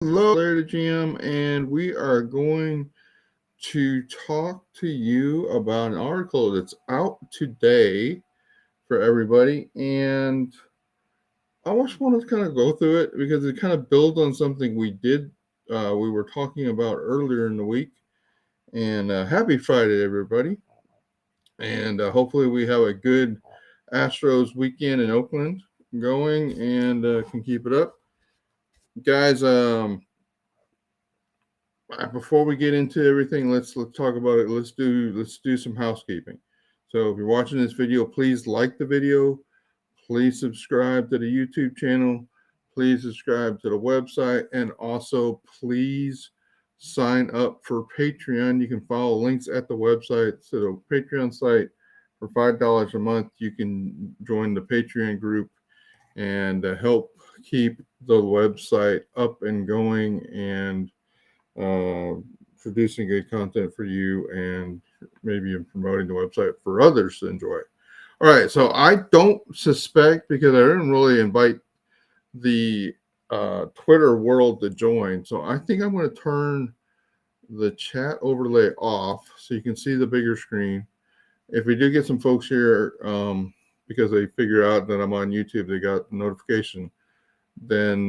Hello, Larry the GM, and we are going to talk to you about an article that's out today for everybody. And I just want to kind of go through it because it kind of builds on something we were talking about earlier in the week. And happy Friday, everybody. And hopefully, we have a good Astros weekend in Oakland going and can keep it up. Guys, before we get into everything, let's talk about it. Let's do some housekeeping. So if you're watching this video, please like the video. Please subscribe to the YouTube channel. Please subscribe to the website, and also please sign up for Patreon. You can follow links at the website to the Patreon site. For $5 a month, you can join the Patreon group and help keep the website up and going and uh, producing good content for you and maybe in promoting the website for others to enjoy. All right, so I don't suspect because I didn't really invite the Twitter world to join. So I think I'm going to turn the chat overlay off so you can see the bigger screen. If we do get some folks here because they figure out that I'm on YouTube, they got notification, then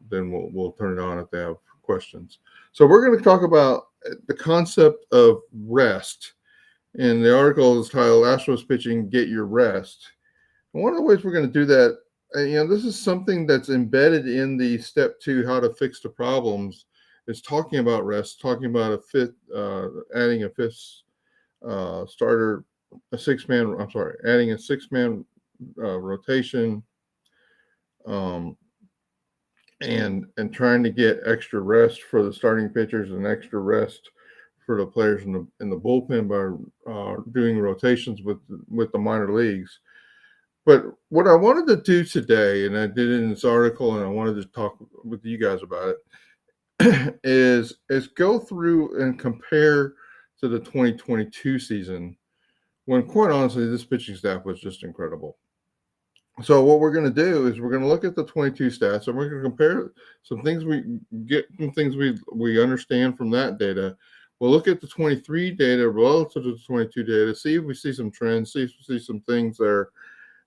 we'll turn it on if they have questions. So we're going to talk about the concept of rest. And the article is titled Astros Pitching, Get Your Rest. And one of the ways we're going to do that, this is something that's embedded in the step two, how to fix the problems, is talking about rest, talking about adding a fifth starter, adding a six-man rotation, um, and trying to get extra rest for the starting pitchers and extra rest for the players in the bullpen by doing rotations with the minor leagues. But what I wanted to do today, and I did it in this article, and I wanted to talk with you guys about it, is go through and compare to the 2022 season, when quite honestly this pitching staff was just incredible. So what we're going to do is we're going to look at the 22 stats, and we're going to compare some things we understand from that data. We'll look at the 23 data relative to the 22 data, see if we see some trends, see if we see some things there,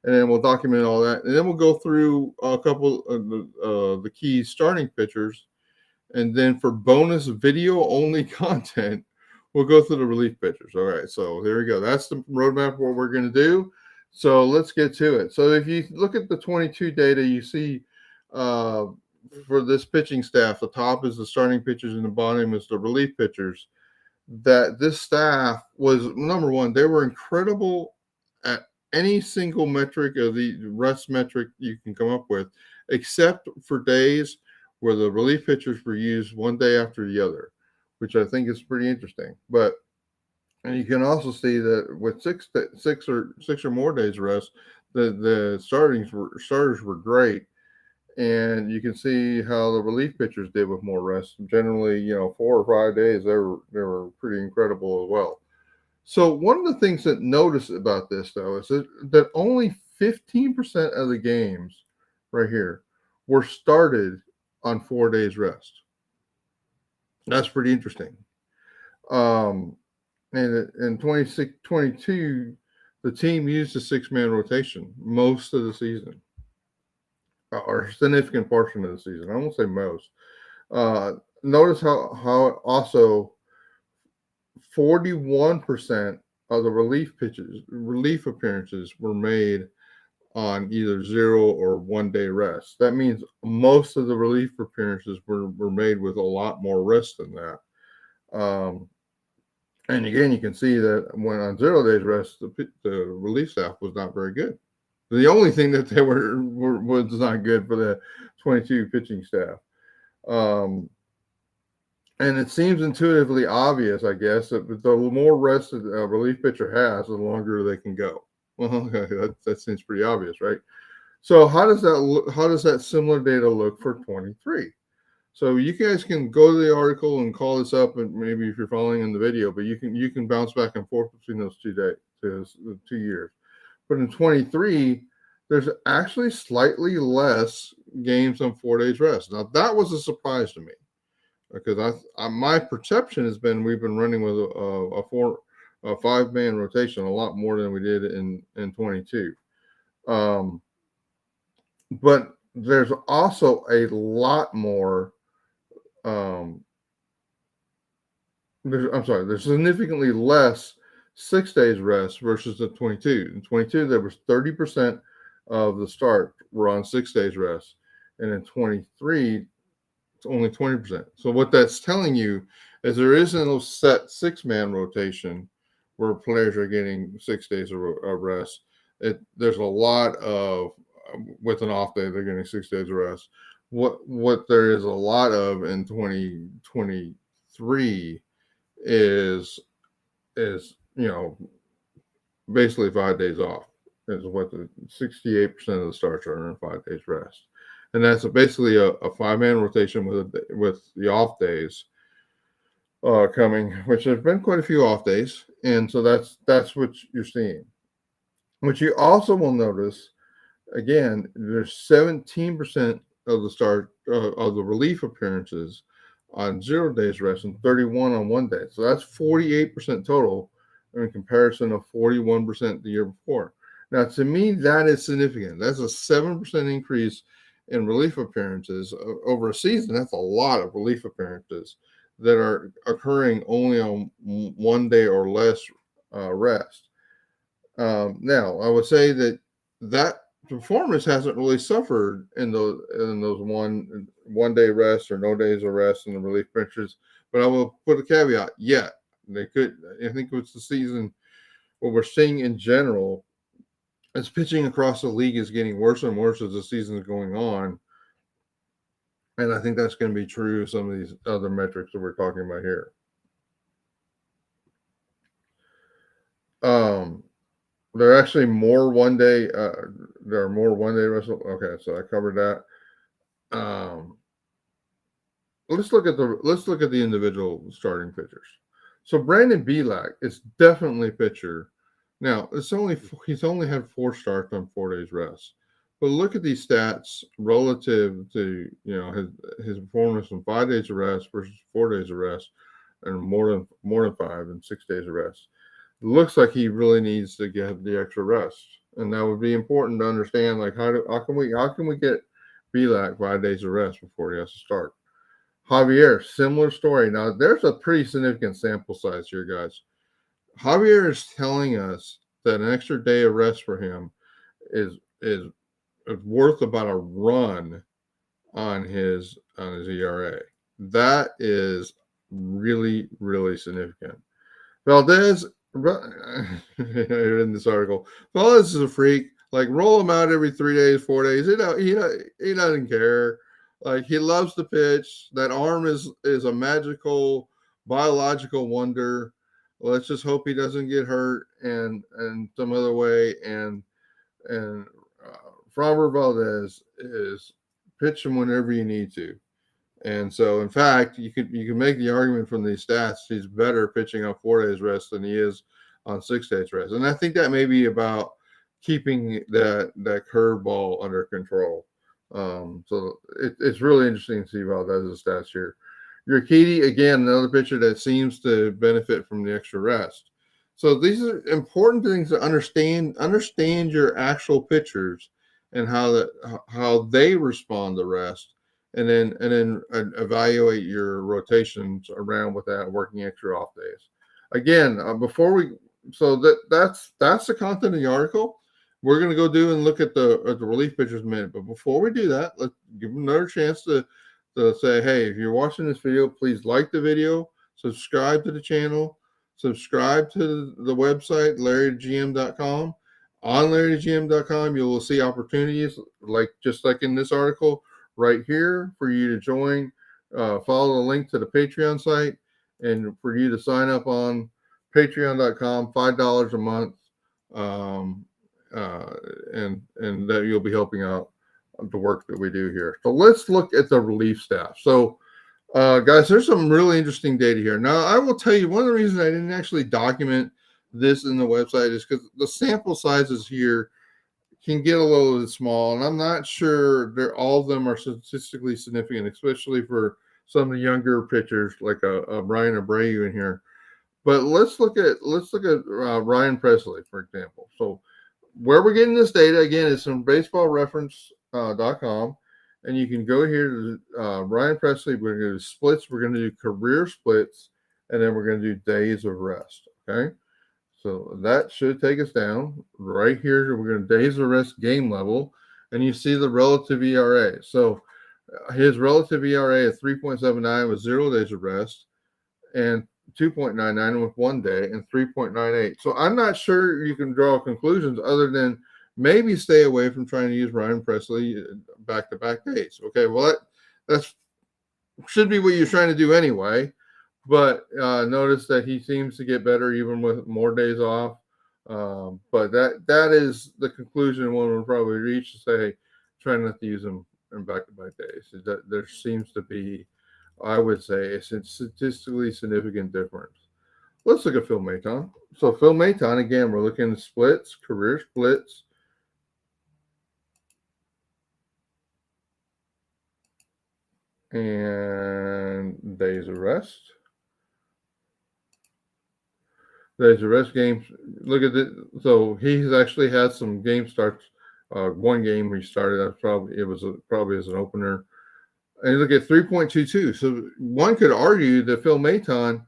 and then we'll document all that. And then we'll go through a couple of the key starting pitchers, and then for bonus video only content, we'll go through the relief pitchers. All right, so there we go. That's the roadmap of what we're going to do. So let's get to it. So if you look at the 22 data, you see for this pitching staff, the top is the starting pitchers and the bottom is the relief pitchers. That this staff was, number one, they were incredible at any single metric of the rest metric you can come up with, except for days where the relief pitchers were used one day after the other, which I think is pretty interesting. But and you can also see that with six or more days rest, the starters were great, and you can see how the relief pitchers did with more rest. Generally, 4 or 5 days they were pretty incredible as well. So one of the things that notice about this though is that only 15% of the games right here were started on 4 days rest. That's pretty interesting. And in 22, the team used a six-man rotation most of the season, or a significant portion of the season. I won't say most. Notice how also 41% of the relief appearances were made on either 0 or 1 day rest. That means most of the relief appearances were made with a lot more rest than that. And again, you can see that when on 0 days rest, the relief staff was not very good. The only thing that they was not good for the 22 pitching staff. And it seems intuitively obvious, I guess, that the more rest a relief pitcher has, the longer they can go. Well, okay, that seems pretty obvious, right? So how does that similar data look for 23? So you guys can go to the article and call this up, and maybe if you're following in the video, but you can bounce back and forth between those 2 years. But in 23, there's actually slightly less games on 4 days rest. Now that was a surprise to me. because my perception has been we've been running with a 5-man rotation a lot more than we did in 22. But there's also a lot more. There's significantly less 6 days rest versus the 22. In 22, there was 30% of the start were on 6 days rest, and in 23, it's only 20%. So what that's telling you is there isn't a set 6-man rotation where players are getting 6 days of rest. There's a lot of with an off day they're getting 6 days of rest. What there is a lot of in 2023 is basically 5 days off is what the 68% of the starts are in 5 days rest, and that's basically a 5-man rotation with the off days coming, which there's been quite a few off days, and so that's what you're seeing. What you also will notice, again, there's 17% of the start of the relief appearances on 0 days rest and 31 on 1 day. So that's 48% total in comparison of 41% the year before. Now, to me, that is significant. That's a 7% increase in relief appearances over a season. That's a lot of relief appearances that are occurring only on 1 day or less rest. Now, I would say that performance hasn't really suffered in those 1 day rest or no days of rest in the relief pitchers, but I will put a caveat: yet they could. I think it's the season. What we're seeing in general is pitching across the league is getting worse and worse as the season is going on, and I think that's going to be true of some of these other metrics that we're talking about here. There are actually more 1 day. There are more 1 day rest. Okay, so I covered that. Let's look at the individual starting pitchers. So Brandon Belak is definitely a pitcher. Now he's only had 4 starts on 4 days rest, but look at these stats relative to his performance on 5 days of rest versus 4 days of rest, and more than 5 and 6 days of rest. It looks like he really needs to get the extra rest, and that would be important to understand. Like how can we get Belak 5 days of rest before he has to start? Javier, similar story. Now there's a pretty significant sample size here, guys. Javier is telling us that an extra day of rest for him is worth about a run on his ERA. That is really, really significant. Valdez, in this article, Valdez is a freak. Like, roll him out every 3 days, 4 days. He doesn't care. Like, he loves to pitch. That arm is a magical biological wonder. Let's just hope he doesn't get hurt and some other way. And Framber Valdez is pitch him whenever you need to. And so, in fact, you can make the argument from these stats he's better pitching on 4 days rest than he is on 6 days rest. And I think that may be about keeping that curveball under control. So it's really interesting to see Valdez's stats here. Urquidy, again, another pitcher that seems to benefit from the extra rest. So these are important things to understand. Understand your actual pitchers and how they respond to rest. And then evaluate your rotations around with that, working extra off days. Again, that's the content of the article. We're going to go look at the relief pitchers in a minute. But before we do that, let's give them another chance to say, hey, if you're watching this video, please like the video, subscribe to the channel, subscribe to the website, larrytogm.com. On larrytogm.com, you will see opportunities just like in this article, right here for you to join, follow the link to the Patreon site, and for you to sign up on patreon.com, $5 a month, and that you'll be helping out the work that we do here. So let's look at the relief staff. So guys, there's some really interesting data here. Now, I will tell you, one of the reasons I didn't actually document this in the website is because the sample sizes here can get a little bit small, and I'm not sure all of them are statistically significant, especially for some of the younger pitchers like a Brian Abreu in here. But let's look at Ryan Presley, for example. So where we're getting this data again is from baseballreference.com, and you can go here to Ryan Presley. We're going to do splits. We're going to do career splits, and then we're going to do days of rest. Okay, so that should take us down right here. We're going to days of rest game level, and you see the relative ERA. So his relative ERA of 3.79 with 0 days of rest, and 2.99 with 1 day, and 3.98. So I'm not sure you can draw conclusions other than maybe stay away from trying to use Ryan Presley back-to-back days. Okay, well that's should be what you're trying to do anyway. But notice that he seems to get better even with more days off. But that is the conclusion one will probably reach to say, try not to use them in back-to-back days. That there seems to be, I would say, a statistically significant difference. Let's look at Phil Maton. So Phil Maton, again, we're looking at splits, career splits. And days of rest. Days of rest games. Look at it. So he's actually had some game starts. One game he started. Probably as an opener. And you look at 3.22. So one could argue that Phil Maton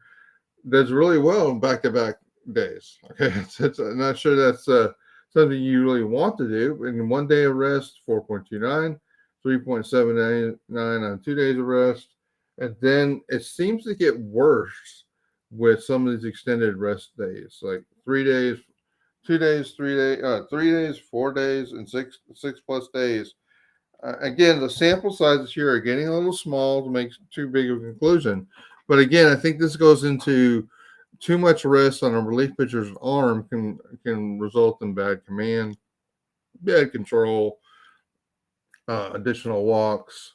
does really well in back-to-back days. Okay, I'm not sure that's something you really want to do. In 1 day of rest, 4.29, 3.79 on 2 days of rest, and then it seems to get worse with some of these extended rest days, like 3 days, 2 days, 3 days, 3 days, 4 days, and six plus days. Again, the sample sizes here are getting a little small to make too big of a conclusion. But again, I think this goes into too much rest on a relief pitcher's arm can result in bad command, bad control, additional walks,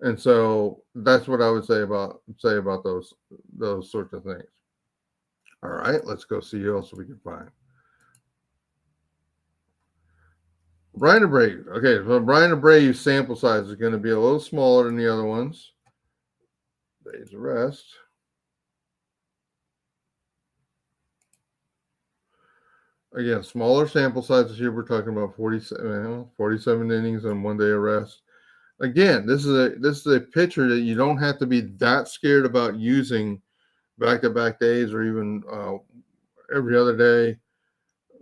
and so that's what I would say about those sorts of things. All right, let's go see who else we can find. Brian Abreu. Okay, so Brian Abreu's sample size is going to be a little smaller than the other ones. Days of rest. Again, smaller sample sizes here. We're talking about 47 innings and 1 day of rest. Again, this is a pitcher that you don't have to be that scared about using back-to-back days or even every other day.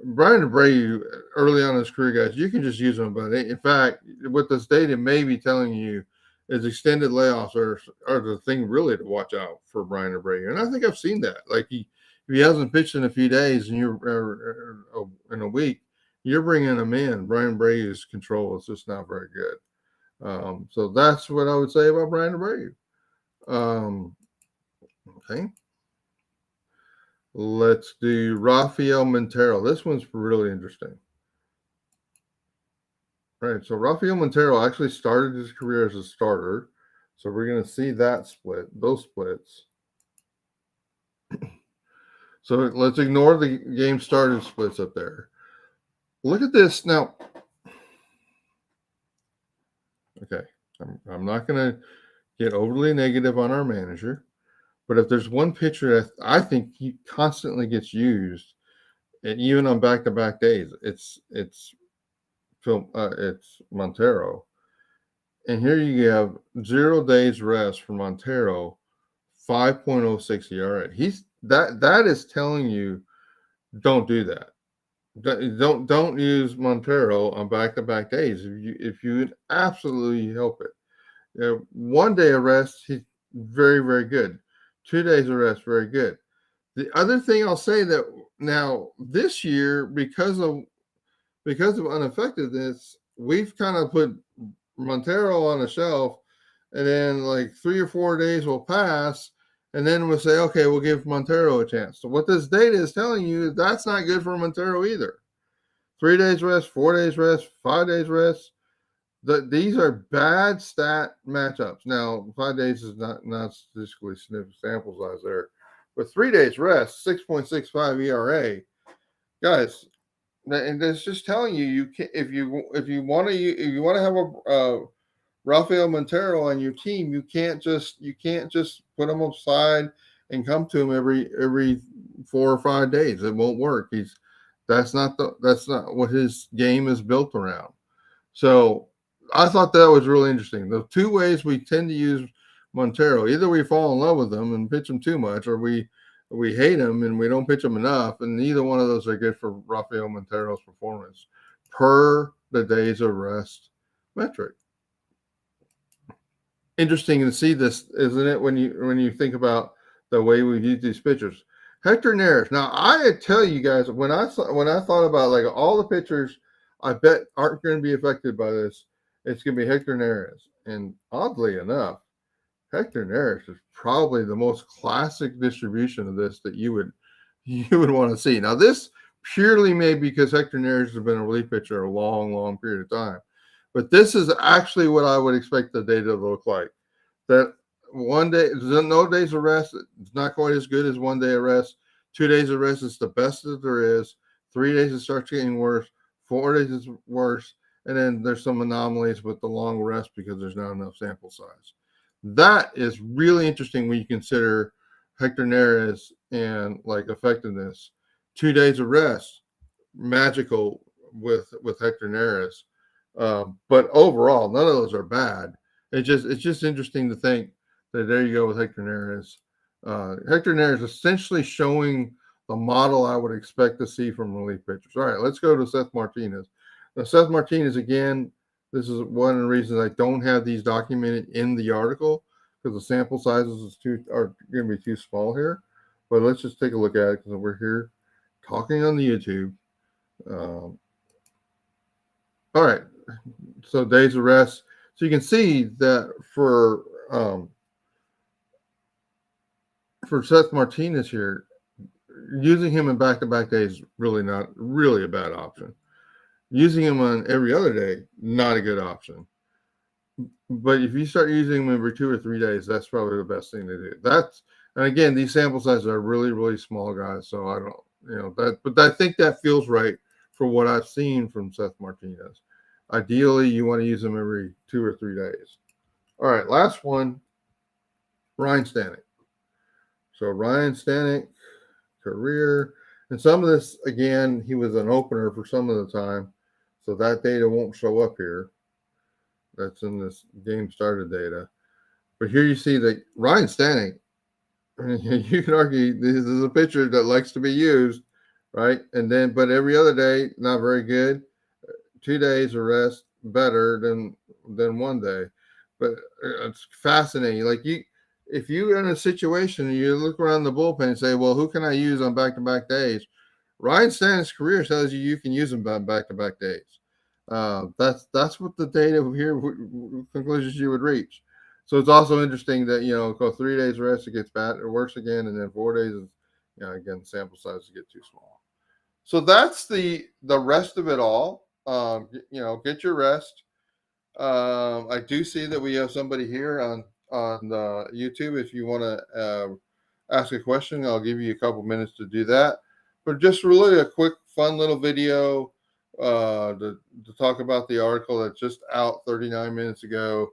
Brian Abreu, early on in his career, guys, you can just use him. But in fact, what this data may be telling you is extended layoffs are the thing really to watch out for Brian Abreu. And I think I've seen that. Like if he hasn't pitched in a few days and you're in a week, you're bringing him in. Brian Abreu's control is just not very good. So that's what I would say about Brian Abreu. Okay. Let's do Rafael Montero. This one's really interesting. Right, so Rafael Montero actually started his career as a starter. So we're going to see that split, those splits. So let's ignore the game started splits up there. Look at this now. Okay, I'm not going to get overly negative on our manager. But if there's one pitcher that I think he constantly gets used, and even on back-to-back days, it's Montero. And here you have 0 days rest for Montero, 5.06 ERA. That is telling you don't do that. Don't use Montero on back-to-back days if you would absolutely help it. 1 day of rest, he's very, very good. 2 days of rest, very good. The other thing I'll say that now this year, because of ineffectiveness, we've kind of put Montero on a shelf, and then like 3 or 4 days will pass, and then we'll say, okay, we'll give Montero a chance. So what this data is telling you is that's not good for Montero either. 3 days rest, 4 days rest, 5 days rest. These are bad stat matchups. Now, 5 days is not statistically significant sample size there, but 3 days rest, 6.65 ERA, guys. And it's just telling you can if you want to have Rafael Montero on your team, you can't just put him aside and come to him every 4 or 5 days. It won't work. That's not what his game is built around. So I thought that was really interesting. The two ways we tend to use Montero, either we fall in love with him and pitch him too much, or we hate him and we don't pitch him enough, and neither one of those are good for Rafael Montero's performance per the days of rest metric. Interesting to see this, isn't it? When you think about the way we use these pitchers, Hector Neris. Now I tell you guys, when I thought about like all the pitchers, I bet aren't going to be affected by this. It's going to be Hector Neris, and oddly enough, Hector Neris is probably the most classic distribution of this that you would want to see. Now this purely may be because Hector Neris has been a relief pitcher a long period of time. But this is actually what I would expect the data to look like. That one day, no days of rest, it's not quite as good as 1 day of rest. 2 days of rest is the best that there is. 3 days it starts getting worse. 4 days is worse. And then there's some anomalies with the long rest because there's not enough sample size. That is really interesting when you consider Hector Neris and like effectiveness. 2 days of rest, magical with Hector Neris. But overall, none of those are bad. It's just interesting to think that there you go with Hector Neris. Hector Neris essentially showing the model I would expect to see from relief pitchers. All right, let's go to Seth Martinez. Now, Seth Martinez, again, this is one of the reasons I don't have these documented in the article because the sample sizes are going to be too small here. But let's just take a look at it because we're here talking on the YouTube. All right, so days of rest. So you can see that for Seth Martinez here, using him in back-to-back days is not really a bad option. Using him on every other day, not a good option. But if you start using him every 2 or 3 days, that's probably the best thing to do. And again, these sample sizes are really small, guys. So I don't, but I think that feels right for what I've seen from Seth Martinez. Ideally, you want to use them every 2 or 3 days. All right, last one, Ryan Stanek. So Ryan Stanek, career. And some of this, again, he was an opener for some of the time. So that data won't show up here. That's in this game started data. But here you see that Ryan Stanek, you can argue this is a pitcher that likes to be used, right? But every other day, not very good. 2 days of rest better than 1 day. But it's fascinating. Like if you're in a situation and you look around the bullpen and say, well, who can I use on back-to-back days? Ryan Stanek's career tells you can use him on back-to-back days. That's what the data here conclusions you would reach. So it's also interesting that go 3 days rest, it gets bad, it works again, and then 4 days is again sample sizes get too small. So that's the rest of it all. Get your rest. I do see that we have somebody here on YouTube. If you want to ask a question, I'll give you a couple minutes to do that. But just really a quick, fun little video to talk about the article that's just out 39 minutes ago.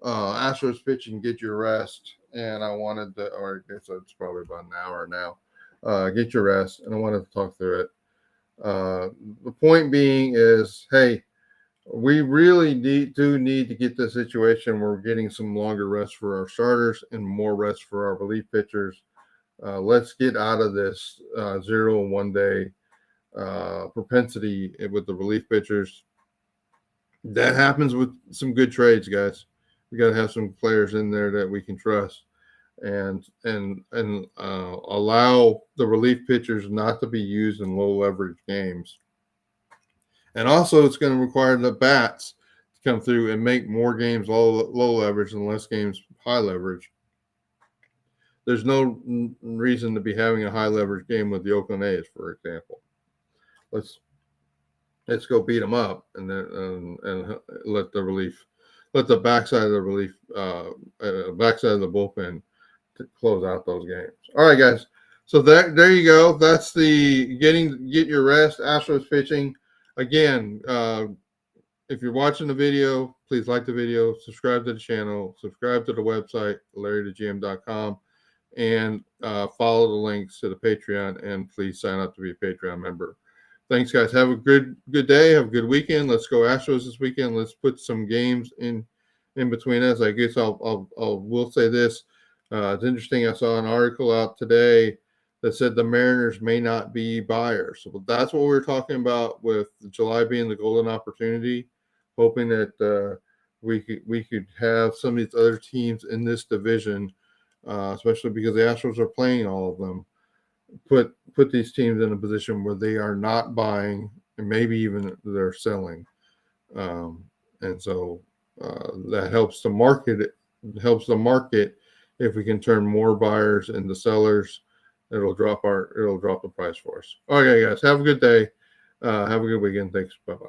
Astros Pitching, Get Your Rest. And I wanted to, or I guess it's probably about an hour now. Get your rest, and I wanted to talk through it. The point being is, hey, we really do need to get the situation where we're getting some longer rest for our starters and more rest for our relief pitchers. Let's get out of this 0 and 1 day propensity with the relief pitchers. That happens with some good trades, guys. We got to have some players in there that we can trust and allow the relief pitchers not to be used in low leverage games. And also, it's going to require the bats to come through and make more games low leverage and less games high leverage. There's no reason to be having a high leverage game with the Oakland A's, for example. Let's go beat them up and then let the backside of the relief, backside of the bullpen to close out those games. All right, guys. So there you go. That's the get your rest. Astros Pitching. Again, if you're watching the video, please like the video, subscribe to the channel, subscribe to the website, larrythegm.com, and follow the links to the Patreon, and please sign up to be a Patreon member. Thanks, guys. Have a good day. Have a good weekend. Let's go Astros this weekend. Let's put some games in between us. I guess will say this. It's interesting. I saw an article out today that said the Mariners may not be buyers. So that's what we're talking about with July being the golden opportunity, hoping that we could have some of these other teams in this division, especially because the Astros are playing all of them, put these teams in a position where they are not buying and maybe even they're selling. And so that helps the market. It helps the market if we can turn more buyers into sellers. It'll drop the price for us. Okay, guys, have a good day. Have a good weekend. Thanks. Bye-bye.